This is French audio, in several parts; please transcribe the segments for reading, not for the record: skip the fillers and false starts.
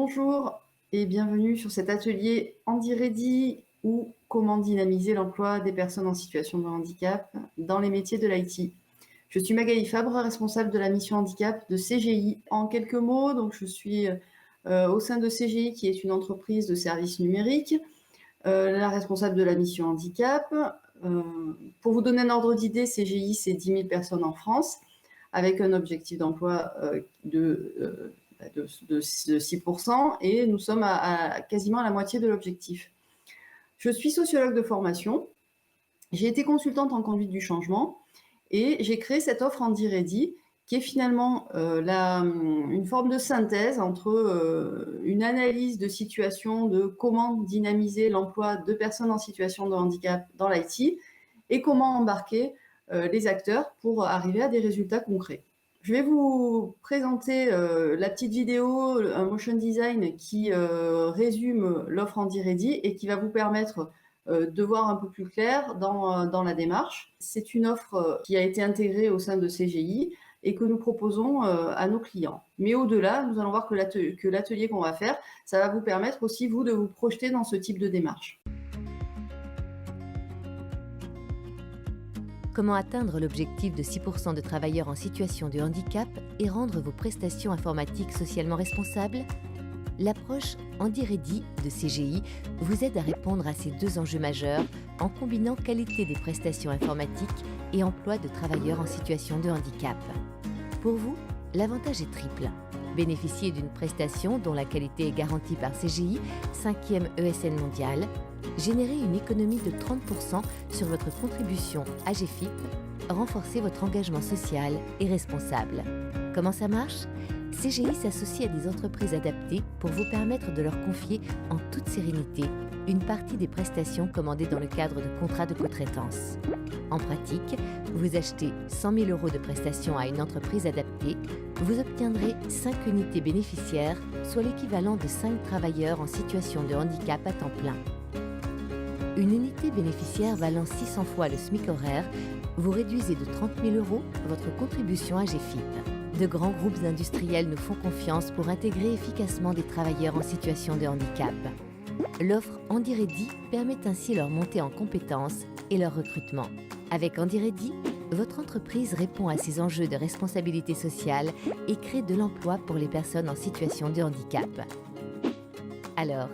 Bonjour et bienvenue sur cet atelier Andy Ready ou comment dynamiser l'emploi des personnes en situation de handicap dans les métiers de l'IT. Je suis Magali Fabre, responsable de la mission handicap de CGI. En quelques mots, donc je suis au sein de CGI qui est une entreprise de services numériques, la responsable de la mission handicap. Pour vous donner un ordre d'idée, CGI c'est 10 000 personnes en France avec un objectif d'emploi de 6% et nous sommes quasiment à la moitié de l'objectif. Je suis sociologue de formation, j'ai été consultante en conduite du changement et j'ai créé cette offre Andy Ready qui est finalement une forme de synthèse entre une analyse de situation de comment dynamiser l'emploi de personnes en situation de handicap dans l'IT et comment embarquer les acteurs pour arriver à des résultats concrets. Je vais vous présenter la petite vidéo, un motion design qui résume l'offre Andy Ready et qui va vous permettre de voir un peu plus clair dans la démarche. C'est une offre qui a été intégrée au sein de CGI et que nous proposons à nos clients. Mais au-delà, nous allons voir que l'atelier qu'on va faire, ça va vous permettre aussi, vous, de vous projeter dans ce type de démarche. Comment atteindre l'objectif de 6% de travailleurs en situation de handicap et rendre vos prestations informatiques socialement responsables? L'approche Andy Ready de CGI vous aide à répondre à ces deux enjeux majeurs en combinant qualité des prestations informatiques et emploi de travailleurs en situation de handicap. Pour vous, l'avantage est triple. Bénéficier d'une prestation dont la qualité est garantie par CGI, 5e ESN mondial, générer une économie de 30% sur votre contribution AGFIP, renforcer votre engagement social et responsable. Comment ça marche? CGI s'associe à des entreprises adaptées pour vous permettre de leur confier en toute sérénité une partie des prestations commandées dans le cadre de contrats de cotraitance. En pratique, vous achetez 100 000 € de prestations à une entreprise adaptée, vous obtiendrez 5 unités bénéficiaires, soit l'équivalent de 5 travailleurs en situation de handicap à temps plein. Une unité bénéficiaire valant 600 fois le SMIC horaire, vous réduisez de 30 000 € votre contribution AGFIP. De grands groupes industriels nous font confiance pour intégrer efficacement des travailleurs en situation de handicap. L'offre Andy Ready permet ainsi leur montée en compétences et leur recrutement. Avec Andy Ready, votre entreprise répond à ces enjeux de responsabilité sociale et crée de l'emploi pour les personnes en situation de handicap. Alors,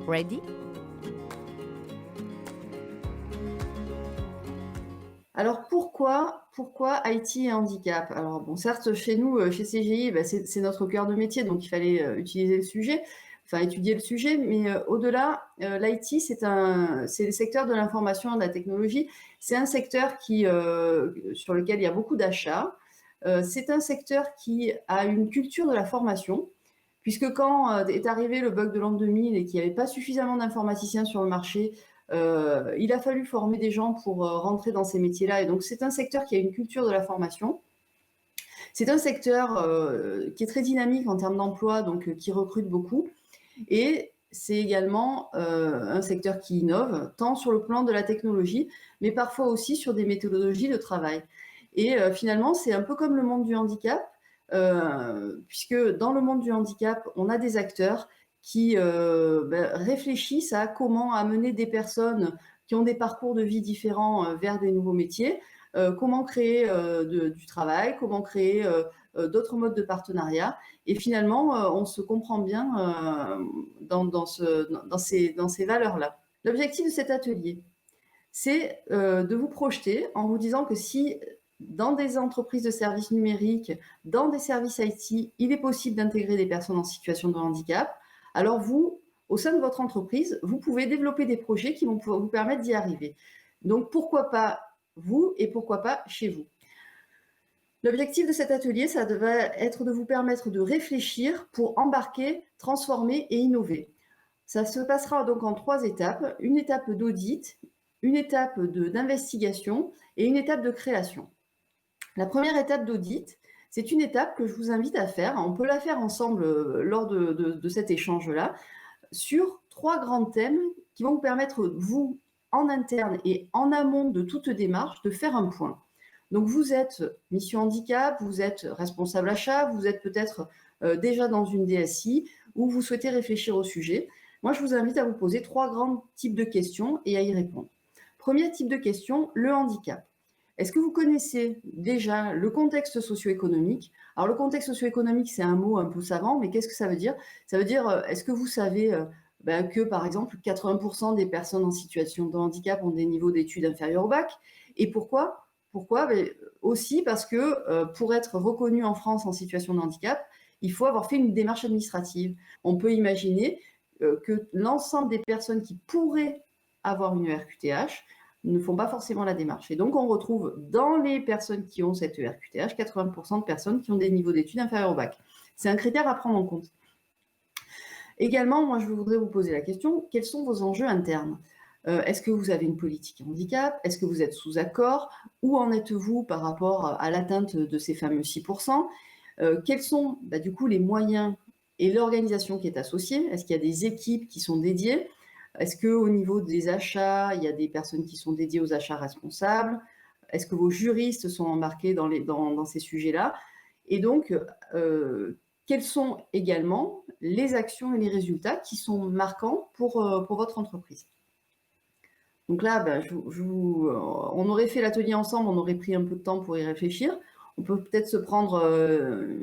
ready? Alors pourquoi IT et handicap? Alors bon, certes, chez nous, chez CGI, c'est notre cœur de métier, donc il fallait étudier le sujet, mais au-delà, l'IT, c'est le secteur de l'information et de la technologie. C'est un secteur sur lequel il y a beaucoup d'achats. C'est un secteur qui a une culture de la formation, puisque quand est arrivé le bug de l'an 2000 et qu'il n'y avait pas suffisamment d'informaticiens sur le marché, il a fallu former des gens pour rentrer dans ces métiers-là. Et donc, c'est un secteur qui a une culture de la formation. C'est un secteur qui est très dynamique en termes d'emploi, donc qui recrute beaucoup. Et c'est également un secteur qui innove, tant sur le plan de la technologie, mais parfois aussi sur des méthodologies de travail. Et finalement, c'est un peu comme le monde du handicap, puisque dans le monde du handicap, on a des acteurs qui réfléchissent à comment amener des personnes qui ont des parcours de vie différents vers des nouveaux métiers, comment créer du travail, comment créer d'autres modes de partenariat. Et finalement, on se comprend bien dans ces valeurs-là. L'objectif de cet atelier, c'est de vous projeter en vous disant que si dans des entreprises de services numériques, dans des services IT, il est possible d'intégrer des personnes en situation de handicap, alors vous, au sein de votre entreprise, vous pouvez développer des projets qui vont pouvoir vous permettre d'y arriver. Donc pourquoi pas vous et pourquoi pas chez vous. L'objectif de cet atelier, ça va être de vous permettre de réfléchir pour embarquer, transformer et innover. Ça se passera donc en 3 étapes, une étape d'audit, une étape d'investigation et une étape de création. La première étape d'audit, c'est une étape que je vous invite à faire. On peut la faire ensemble lors de cet échange-là sur 3 grands thèmes qui vont vous permettre, vous, en interne et en amont de toute démarche, de faire un point. Donc, vous êtes mission handicap, vous êtes responsable achat, vous êtes peut-être déjà dans une DSI, ou vous souhaitez réfléchir au sujet, moi, je vous invite à vous poser 3 grands types de questions et à y répondre. Premier type de question, le handicap. Est-ce que vous connaissez déjà le contexte socio-économique? Alors, le contexte socio-économique, c'est un mot un peu savant, mais qu'est-ce que ça veut dire? Ça veut dire, est-ce que vous savez que, par exemple, 80% des personnes en situation de handicap ont des niveaux d'études inférieurs au bac? Et pourquoi? Pourquoi? Aussi parce que pour être reconnu en France en situation de handicap, il faut avoir fait une démarche administrative. On peut imaginer que l'ensemble des personnes qui pourraient avoir une ERQTH ne font pas forcément la démarche. Et donc, on retrouve dans les personnes qui ont cette ERQTH, 80% de personnes qui ont des niveaux d'études inférieurs au bac. C'est un critère à prendre en compte. Également, moi, je voudrais vous poser la question, quels sont vos enjeux internes? Est-ce que vous avez une politique handicap? Est-ce que vous êtes sous accord? Où en êtes-vous par rapport à l'atteinte de ces fameux 6%? Quels sont, du coup, les moyens et l'organisation qui est associée? Est-ce qu'il y a des équipes qui sont dédiées? Est-ce qu'au niveau des achats, il y a des personnes qui sont dédiées aux achats responsables? Est-ce que vos juristes sont embarqués dans ces sujets-là? Et donc, quelles sont également les actions et les résultats qui sont marquants pour votre entreprise? Donc là, on aurait fait l'atelier ensemble, on aurait pris un peu de temps pour y réfléchir. On peut peut-être se prendre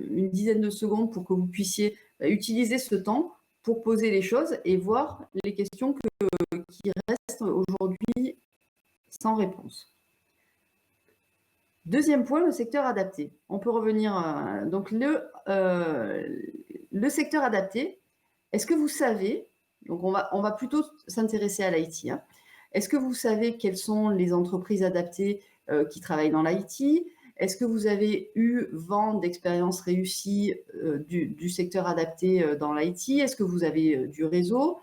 une dizaine de secondes pour que vous puissiez utiliser ce temps pour poser les choses et voir les questions qui restent aujourd'hui sans réponse. Deuxième point, le secteur adapté. On peut revenir, donc le secteur adapté, est-ce que vous savez, donc on va plutôt s'intéresser à l'IT, hein. Est-ce que vous savez quelles sont les entreprises adaptées qui travaillent dans l'IT? Est-ce que vous avez eu vent d'expériences réussies du secteur adapté dans l'IT? Est-ce que vous avez du réseau?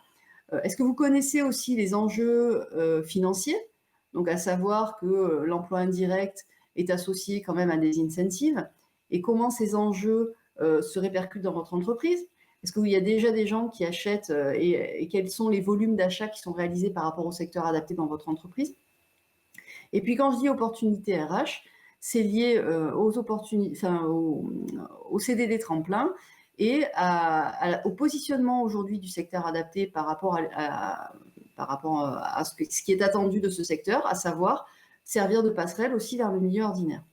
Est-ce que vous connaissez aussi les enjeux financiers? Donc à savoir que l'emploi indirect est associé quand même à des incentives et comment ces enjeux se répercutent dans votre entreprise. Est-ce qu'il y a déjà des gens qui achètent et quels sont les volumes d'achat qui sont réalisés par rapport au secteur adapté dans votre entreprise? Et puis quand je dis opportunités RH, c'est lié aux opportunités, au CDD tremplin et au positionnement aujourd'hui du secteur adapté par rapport à ce qui est attendu de ce secteur, à savoir servir de passerelle aussi vers le milieu ordinaire.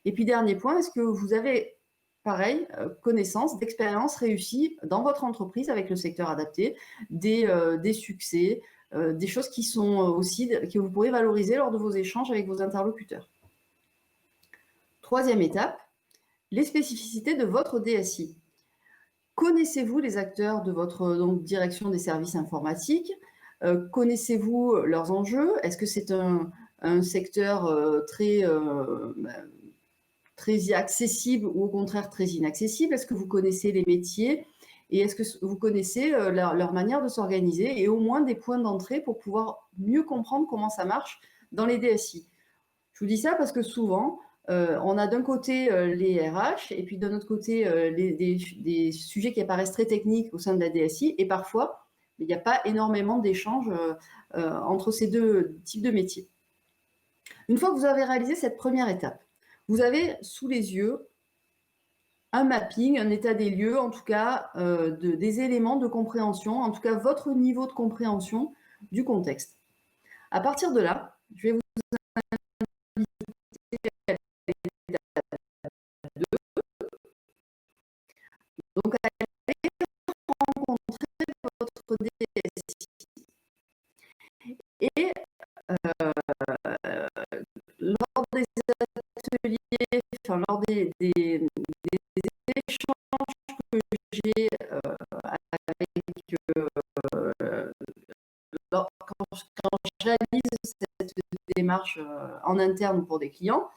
Et puis dernier point, est-ce que vous avez, pareil, connaissance d'expériences réussies dans votre entreprise avec le secteur adapté, des succès, des choses qui sont aussi, que vous pourrez valoriser lors de vos échanges avec vos interlocuteurs. Troisième étape, les spécificités de votre DSI. Connaissez-vous les acteurs de votre direction des services informatiques? Connaissez-vous leurs enjeux? Est-ce que c'est un secteur très accessible ou au contraire très inaccessible? Est-ce que vous connaissez les métiers et est-ce que vous connaissez leur manière de s'organiser et au moins des points d'entrée pour pouvoir mieux comprendre comment ça marche dans les DSI? Je vous dis ça parce que souvent, on a d'un côté les RH et puis d'un autre côté des sujets qui apparaissent très techniques au sein de la DSI et parfois, il n'y a pas énormément d'échanges entre ces deux types de métiers. Une fois que vous avez réalisé cette première étape, vous avez sous les yeux un mapping, un état des lieux, en tout cas des éléments de compréhension, en tout cas votre niveau de compréhension du contexte. À partir de là, je vais vous inviter à l'étape 2. Donc, aller rencontrer votre DSI. Et lors des ateliers, lors des échanges que j'ai quand je réalise cette démarche en interne pour des clients,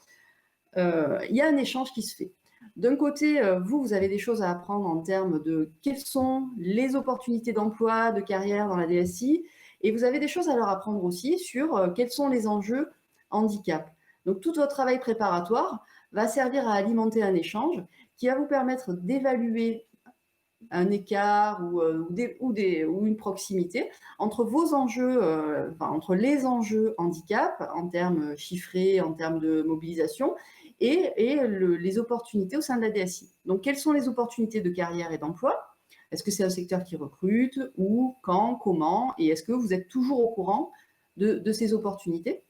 il y a un échange qui se fait. D'un côté, vous avez des choses à apprendre en termes de quelles sont les opportunités d'emploi, de carrière dans la DSI, et vous avez des choses à leur apprendre aussi sur quels sont les enjeux handicap. Donc, tout votre travail préparatoire va servir à alimenter un échange qui va vous permettre d'évaluer un écart ou une proximité entre vos enjeux, entre les enjeux handicap en termes chiffrés, en termes de mobilisation, et les opportunités au sein de la DSI. Donc, quelles sont les opportunités de carrière et d'emploi? Est-ce que c'est un secteur qui recrute? Où? Quand? Comment? Et est-ce que vous êtes toujours au courant de ces opportunités?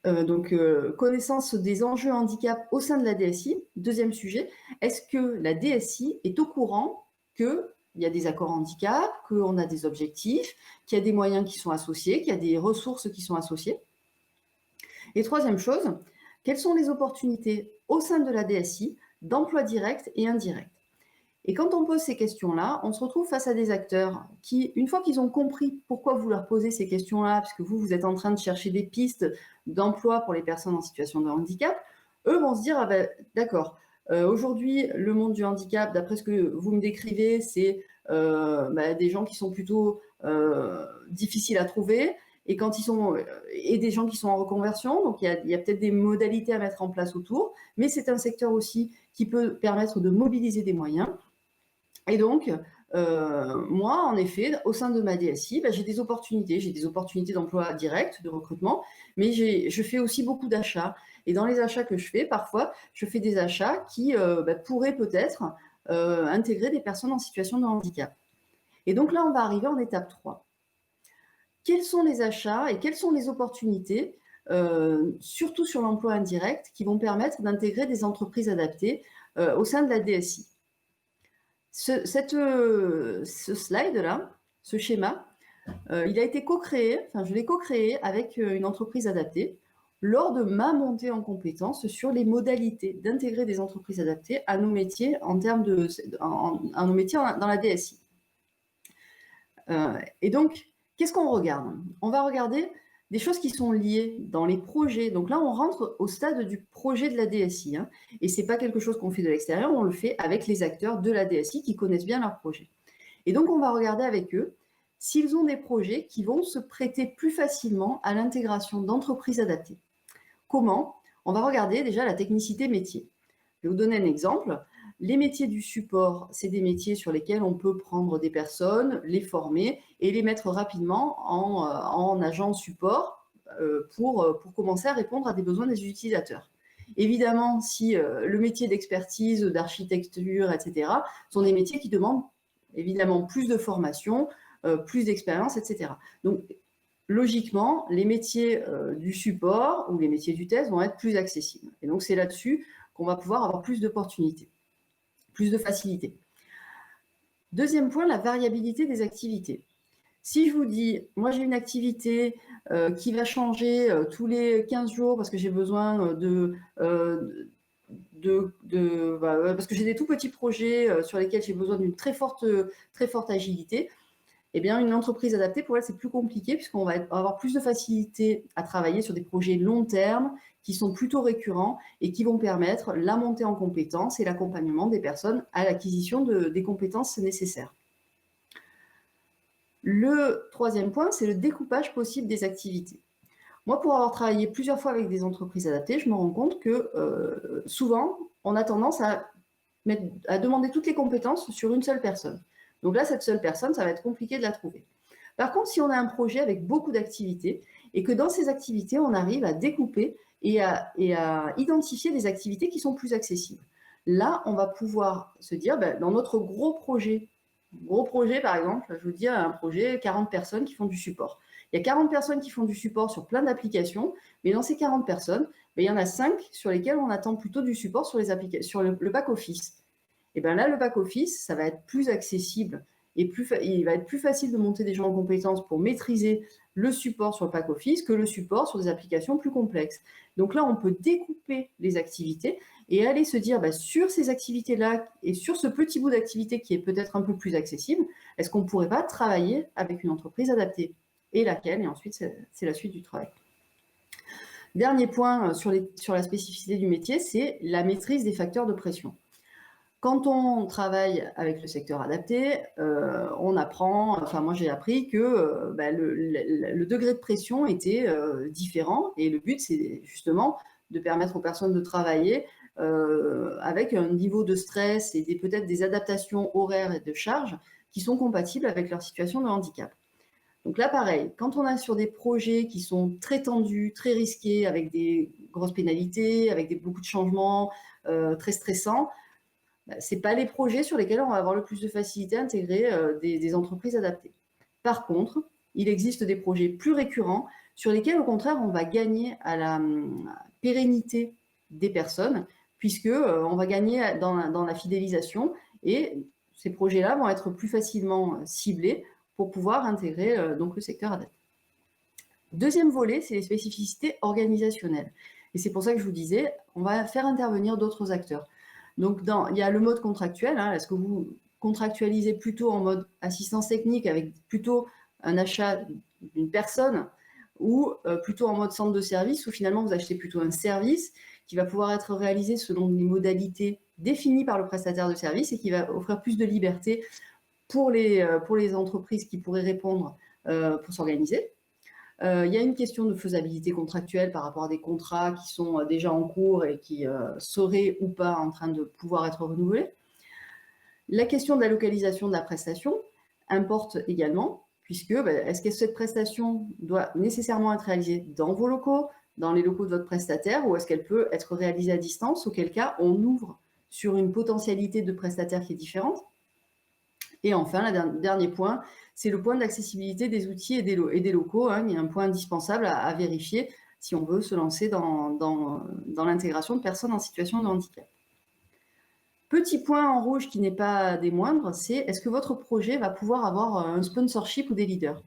Donc, connaissance des enjeux handicap au sein de la DSI. Deuxième sujet, est-ce que la DSI est au courant qu'il y a des accords handicap, qu'on a des objectifs, qu'il y a des moyens qui sont associés, qu'il y a des ressources qui sont associées? Et troisième chose, quelles sont les opportunités au sein de la DSI d'emploi direct et indirect? Et quand on pose ces questions-là, on se retrouve face à des acteurs qui, une fois qu'ils ont compris pourquoi vous leur posez ces questions-là, puisque vous êtes en train de chercher des pistes d'emploi pour les personnes en situation de handicap, eux vont se dire, ah ben, d'accord, aujourd'hui, le monde du handicap, d'après ce que vous me décrivez, c'est des gens qui sont plutôt difficiles à trouver, et quand ils sont et des gens qui sont en reconversion, donc il y a peut-être des modalités à mettre en place autour, mais c'est un secteur aussi qui peut permettre de mobiliser des moyens. Et donc, moi, en effet, au sein de ma DSI, j'ai des opportunités d'emploi direct, de recrutement, mais je fais aussi beaucoup d'achats. Et dans les achats que je fais, parfois, je fais des achats qui pourraient peut-être intégrer des personnes en situation de handicap. Et donc là, on va arriver en étape 3. Quels sont les achats et quelles sont les opportunités, surtout sur l'emploi indirect, qui vont permettre d'intégrer des entreprises adaptées au sein de la DSI? Ce slide-là, ce schéma, il a été co-créé, je l'ai co-créé avec une entreprise adaptée lors de ma montée en compétences sur les modalités d'intégrer des entreprises adaptées à nos métiers à nos métiers dans la DSI. Et donc, qu'est-ce qu'on regarde? On va regarder des choses qui sont liées dans les projets. Donc là, on rentre au stade du projet de la DSI. Et ce n'est pas quelque chose qu'on fait de l'extérieur, on le fait avec les acteurs de la DSI qui connaissent bien leur projet. Et donc, on va regarder avec eux s'ils ont des projets qui vont se prêter plus facilement à l'intégration d'entreprises adaptées. Comment? On va regarder déjà la technicité métier. Je vais vous donner un exemple. Les métiers du support, c'est des métiers sur lesquels on peut prendre des personnes, les former et les mettre rapidement en agent support pour commencer à répondre à des besoins des utilisateurs. Évidemment, si le métier d'expertise, d'architecture, etc., sont des métiers qui demandent évidemment plus de formation, plus d'expérience, etc. Donc, logiquement, les métiers du support ou les métiers du test vont être plus accessibles. Et donc, c'est là-dessus qu'on va pouvoir avoir plus d'opportunités, plus de facilité. Deuxième point, la variabilité des activités. Si je vous dis, moi j'ai une activité qui va changer tous les 15 jours parce que j'ai besoin parce que j'ai des tout petits projets sur lesquels j'ai besoin d'une très forte agilité, eh bien, une entreprise adaptée, pour elle, c'est plus compliqué puisqu'on va avoir plus de facilité à travailler sur des projets long terme qui sont plutôt récurrents et qui vont permettre la montée en compétences et l'accompagnement des personnes à l'acquisition des compétences nécessaires. Le troisième point, c'est le découpage possible des activités. Moi, pour avoir travaillé plusieurs fois avec des entreprises adaptées, je me rends compte que souvent, on a tendance à demander toutes les compétences sur une seule personne. Donc là, cette seule personne, ça va être compliqué de la trouver. Par contre, si on a un projet avec beaucoup d'activités et que dans ces activités, on arrive à découper et à identifier des activités qui sont plus accessibles. Là, on va pouvoir se dire, dans notre gros projet, par exemple, je vous dis un projet, 40 personnes qui font du support. Il y a 40 personnes qui font du support sur plein d'applications, mais dans ces 40 personnes, il y en a 5 sur lesquelles on attend plutôt du support sur le back-office. Et bien là, le back-office, ça va être plus accessible et il va être plus facile de monter des gens en compétences pour maîtriser le support sur le back-office que le support sur des applications plus complexes. Donc là, on peut découper les activités et aller se dire, sur ces activités-là et sur ce petit bout d'activité qui est peut-être un peu plus accessible, est-ce qu'on ne pourrait pas travailler avec une entreprise adaptée? Et laquelle? Et ensuite, c'est la suite du travail. Dernier point sur la spécificité du métier, c'est la maîtrise des facteurs de pression. Quand on travaille avec le secteur adapté, on apprend, moi j'ai appris que le degré de pression était différent et le but c'est justement de permettre aux personnes de travailler avec un niveau de stress et peut-être des adaptations horaires et de charges qui sont compatibles avec leur situation de handicap. Donc là pareil, quand on est sur des projets qui sont très tendus, très risqués, avec des grosses pénalités, avec beaucoup de changements, très stressants, ce n'est pas les projets sur lesquels on va avoir le plus de facilité à intégrer des entreprises adaptées. Par contre, il existe des projets plus récurrents sur lesquels, au contraire, on va gagner à la pérennité des personnes, puisqu'on va gagner dans la fidélisation, et ces projets-là vont être plus facilement ciblés pour pouvoir intégrer donc le secteur adapté. Deuxième volet, c'est les spécificités organisationnelles. Et c'est pour ça que je vous disais, on va faire intervenir d'autres acteurs. Donc, il y a le mode contractuel. Est-ce que vous contractualisez plutôt en mode assistance technique avec plutôt un achat d'une personne, ou plutôt en mode centre de service, où finalement vous achetez plutôt un service qui va pouvoir être réalisé selon les modalités définies par le prestataire de service et qui va offrir plus de liberté pour les entreprises qui pourraient répondre pour s'organiser. Il y a une question de faisabilité contractuelle par rapport à des contrats qui sont déjà en cours et qui seraient ou pas en train de pouvoir être renouvelés. La question de la localisation de la prestation importe également, puisque est-ce que cette prestation doit nécessairement être réalisée dans vos locaux, dans les locaux de votre prestataire, ou est-ce qu'elle peut être réalisée à distance, auquel cas on ouvre sur une potentialité de prestataire qui est différente. Et enfin, le dernier point, c'est le point de l'accessibilité des outils et des locaux. Il y a un point indispensable à vérifier si on veut se lancer dans l'intégration de personnes en situation de handicap. Petit point en rouge qui n'est pas des moindres, c'est est-ce que votre projet va pouvoir avoir un sponsorship ou des leaders?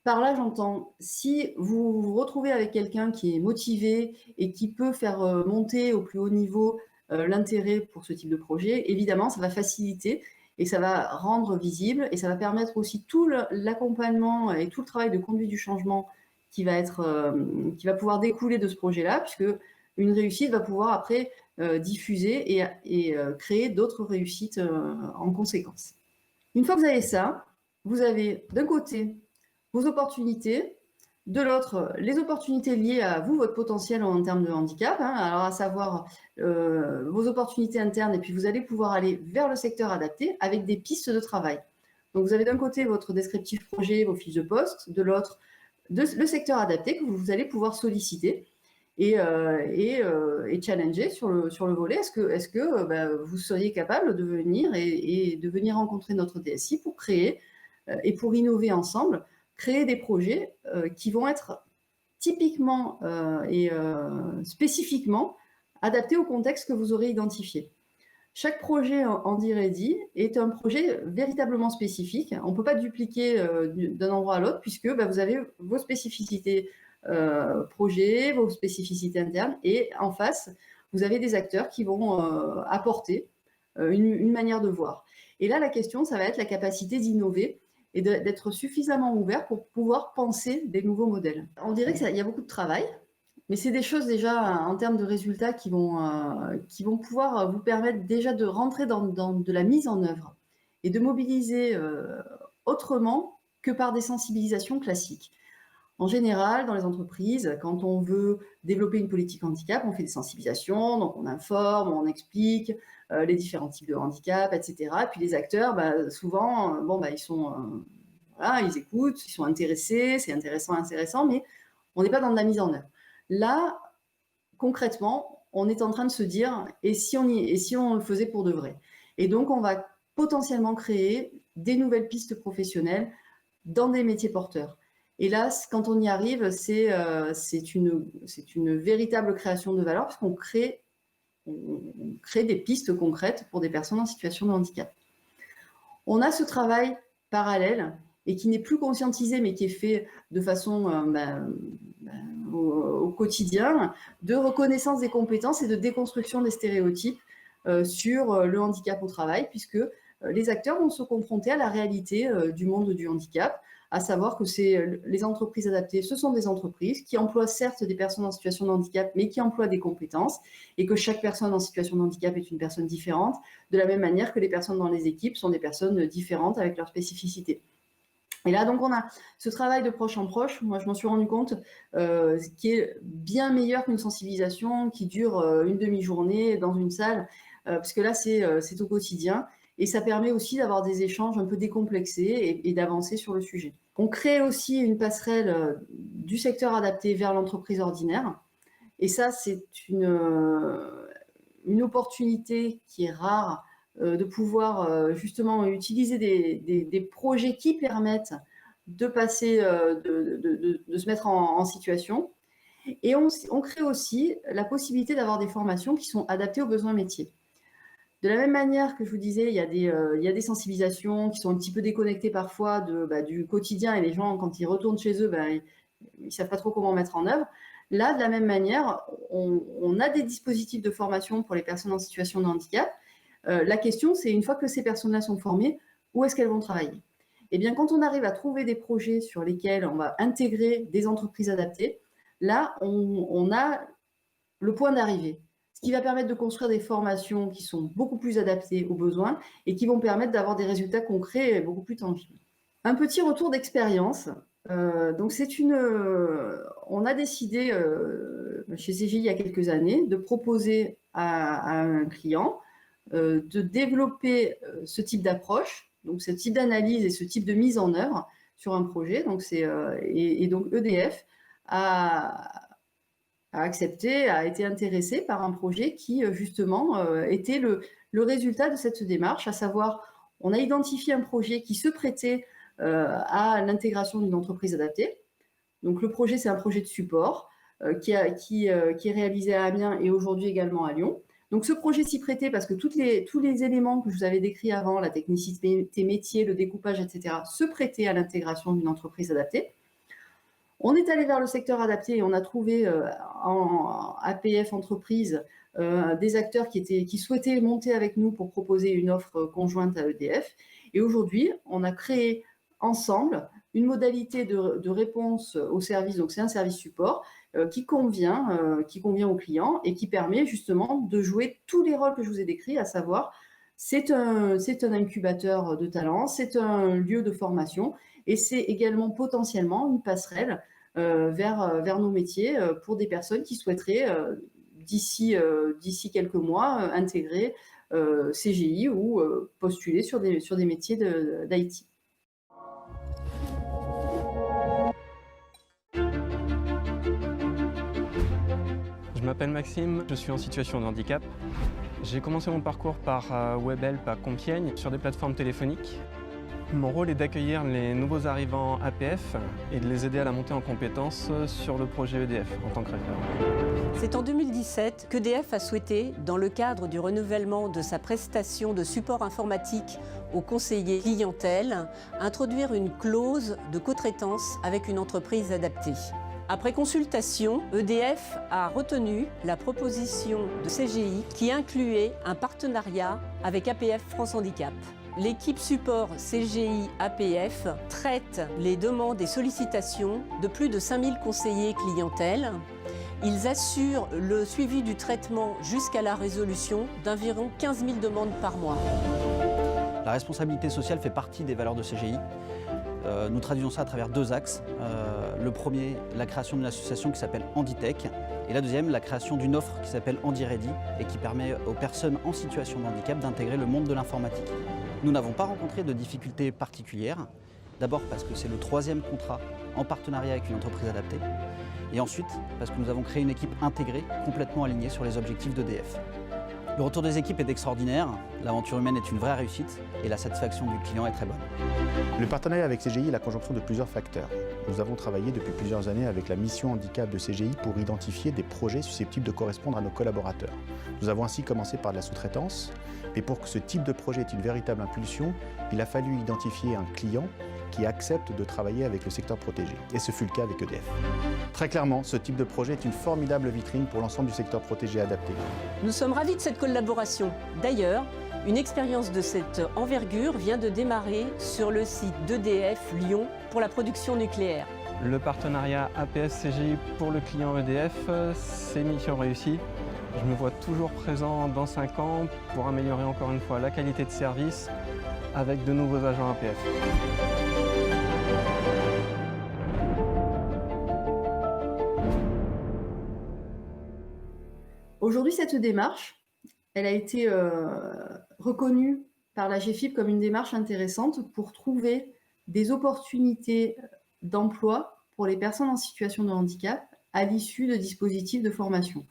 Par là, j'entends, si vous vous retrouvez avec quelqu'un qui est motivé et qui peut faire monter au plus haut niveau l'intérêt pour ce type de projet, évidemment, ça va faciliter et ça va rendre visible et ça va permettre aussi tout l'accompagnement et tout le travail de conduite du changement qui va pouvoir découler de ce projet-là, puisque une réussite va pouvoir après diffuser et créer d'autres réussites en conséquence. Une fois que vous avez ça, vous avez d'un côté vos opportunités, de l'autre les opportunités liées à vous, votre potentiel en termes de handicap, alors à savoir vos opportunités internes, et puis vous allez pouvoir aller vers le secteur adapté avec des pistes de travail. Donc vous avez d'un côté votre descriptif projet, vos fiches de poste, de l'autre le secteur adapté que vous allez pouvoir solliciter et challenger sur le volet. Est-ce que vous seriez capable de venir et de venir rencontrer notre DSI pour créer et pour innover ensemble, créer des projets qui vont être typiquement et spécifiquement adaptés au contexte que vous aurez identifié. Chaque projet Handy Ready est un projet véritablement spécifique. On ne peut pas dupliquer d'un endroit à l'autre, puisque vous avez vos spécificités projets, vos spécificités internes, et en face, vous avez des acteurs qui vont apporter une manière de voir. Et là, la question, ça va être la capacité d'innover et d'être suffisamment ouvert pour pouvoir penser des nouveaux modèles. On dirait qu'il y a beaucoup de travail, mais c'est des choses déjà en termes de résultats qui vont pouvoir vous permettre déjà de rentrer dans de la mise en œuvre et de mobiliser autrement que par des sensibilisations classiques. En général, dans les entreprises, quand on veut développer une politique handicap, on fait des sensibilisations, donc on informe, on explique les différents types de handicap, etc. Et puis les acteurs, souvent, ils sont, ils écoutent, ils sont intéressés, c'est intéressant, mais on n'est pas dans de la mise en œuvre. Là, concrètement, on est en train de se dire, et si on le faisait pour de vrai? Et donc, on va potentiellement créer des nouvelles pistes professionnelles dans des métiers porteurs. Et là, quand on y arrive, c'est une véritable création de valeur, parce qu'on crée des pistes concrètes pour des personnes en situation de handicap. On a ce travail parallèle et qui n'est plus conscientisé, mais qui est fait de façon au quotidien, de reconnaissance des compétences et de déconstruction des stéréotypes sur le handicap au travail, puisque les acteurs vont se confronter à la réalité du monde du handicap, à savoir que les entreprises adaptées, ce sont des entreprises qui emploient certes des personnes en situation de handicap, mais qui emploient des compétences, et que chaque personne en situation de handicap est une personne différente, de la même manière que les personnes dans les équipes sont des personnes différentes avec leurs spécificités. Et là, donc, on a ce travail de proche en proche, moi je m'en suis rendu compte, qui est bien meilleur qu'une sensibilisation qui dure une demi-journée dans une salle, parce que là, c'est au quotidien. Et ça permet aussi d'avoir des échanges un peu décomplexés et d'avancer sur le sujet. On crée aussi une passerelle du secteur adapté vers l'entreprise ordinaire. Et ça, c'est une opportunité qui est rare de pouvoir justement utiliser des projets qui permettent de passer, de se mettre en situation. Et on crée aussi la possibilité d'avoir des formations qui sont adaptées aux besoins métiers. De la même manière que je vous disais, il y a des sensibilisations qui sont un petit peu déconnectées parfois du quotidien, et les gens, quand ils retournent chez eux, ils ne savent pas trop comment mettre en œuvre. Là, de la même manière, on a des dispositifs de formation pour les personnes en situation de handicap. La question, c'est une fois que ces personnes-là sont formées, où est-ce qu'elles vont travailler? Eh bien, quand on arrive à trouver des projets sur lesquels on va intégrer des entreprises adaptées, là, on a le point d'arrivée, ce qui va permettre de construire des formations qui sont beaucoup plus adaptées aux besoins et qui vont permettre d'avoir des résultats concrets et beaucoup plus tangibles. Un petit retour d'expérience. Donc on a décidé chez CGI il y a quelques années de proposer à un client de développer ce type d'approche, donc ce type d'analyse et ce type de mise en œuvre sur un projet. Donc donc EDF a accepté, a été intéressé par un projet qui justement était le résultat de cette démarche, à savoir on a identifié un projet qui se prêtait à l'intégration d'une entreprise adaptée. Donc le projet, c'est un projet de support qui est réalisé à Amiens et aujourd'hui également à Lyon. Donc ce projet s'y prêtait parce que tous les éléments que je vous avais décrits avant, la technicité métier, le découpage, etc., se prêtaient à l'intégration d'une entreprise adaptée. On est allé vers le secteur adapté et on a trouvé en APF entreprise des acteurs qui souhaitaient monter avec nous pour proposer une offre conjointe à EDF. Et aujourd'hui, on a créé ensemble une modalité de réponse au service, donc c'est un service support qui convient au client et qui permet justement de jouer tous les rôles que je vous ai décrits, à savoir c'est un incubateur de talents, c'est un lieu de formation et c'est également potentiellement une passerelle vers nos métiers pour des personnes qui souhaiteraient d'ici quelques mois intégrer CGI ou postuler sur des métiers d'IT. Je m'appelle Maxime, je suis en situation de handicap. J'ai commencé mon parcours par Webhelp à Compiègne sur des plateformes téléphoniques. Mon rôle est d'accueillir les nouveaux arrivants APF et de les aider à la montée en compétences sur le projet EDF en tant que référent. C'est en 2017 qu'EDF a souhaité, dans le cadre du renouvellement de sa prestation de support informatique aux conseillers clientèle, introduire une clause de cotraitance avec une entreprise adaptée. Après consultation, EDF a retenu la proposition de CGI qui incluait un partenariat avec APF France Handicap. L'équipe support CGI APF traite les demandes et sollicitations de plus de 5000 conseillers clientèle. Ils assurent le suivi du traitement jusqu'à la résolution d'environ 15 000 demandes par mois. La responsabilité sociale fait partie des valeurs de CGI. Nous traduisons ça à travers deux axes. Le premier, la création d'une association qui s'appelle HandiTech. Et la deuxième, la création d'une offre qui s'appelle HandiReady et qui permet aux personnes en situation de handicap d'intégrer le monde de l'informatique. Nous n'avons pas rencontré de difficultés particulières. D'abord parce que c'est le troisième contrat en partenariat avec une entreprise adaptée. Et ensuite parce que nous avons créé une équipe intégrée, complètement alignée sur les objectifs d'EDF. Le retour des équipes est extraordinaire, l'aventure humaine est une vraie réussite et la satisfaction du client est très bonne. Le partenariat avec CGI est la conjonction de plusieurs facteurs. Nous avons travaillé depuis plusieurs années avec la mission handicap de CGI pour identifier des projets susceptibles de correspondre à nos collaborateurs. Nous avons ainsi commencé par de la sous-traitance, mais pour que ce type de projet ait une véritable impulsion, il a fallu identifier un client qui accepte de travailler avec le secteur protégé. Et ce fut le cas avec EDF. Très clairement, ce type de projet est une formidable vitrine pour l'ensemble du secteur protégé adapté. Nous sommes ravis de cette collaboration. D'ailleurs, une expérience de cette envergure vient de démarrer sur le site d'EDF Lyon pour la production nucléaire. Le partenariat APS-CGI pour le client EDF, c'est mission réussie. Je me vois toujours présent dans 5 ans pour améliorer encore une fois la qualité de service avec de nouveaux agents APF. Aujourd'hui, cette démarche, elle a été reconnue par la GFIP comme une démarche intéressante pour trouver des opportunités d'emploi pour les personnes en situation de handicap à l'issue de dispositifs de formation.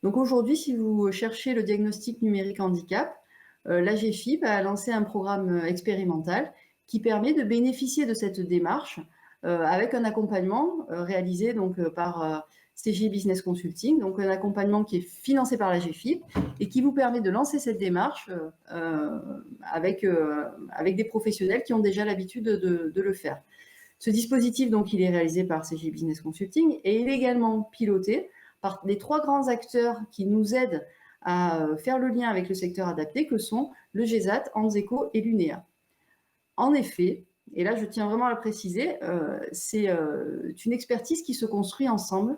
Donc aujourd'hui, si vous cherchez le diagnostic numérique handicap, l'AGFIP a lancé un programme expérimental qui permet de bénéficier de cette démarche avec un accompagnement réalisé donc, par CGI Business Consulting, donc un accompagnement qui est financé par l'AGFIP et qui vous permet de lancer cette démarche avec des professionnels qui ont déjà l'habitude de le faire. Ce dispositif, donc, il est réalisé par CGI Business Consulting et il est également piloté par les 3 grands acteurs qui nous aident à faire le lien avec le secteur adapté, que sont le GESAT, Anzeco et l'UNEA. En effet, et là je tiens vraiment à le préciser, c'est une expertise qui se construit ensemble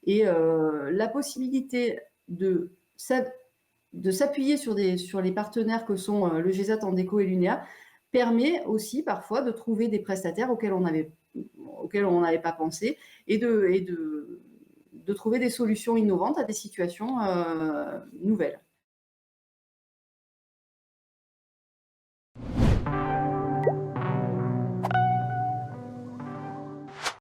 et la possibilité de s'appuyer sur les partenaires que sont le GESAT, Anzeco et l'UNEA permet aussi parfois de trouver des prestataires auxquels on n'avait pas pensé et de trouver des solutions innovantes à des situations nouvelles.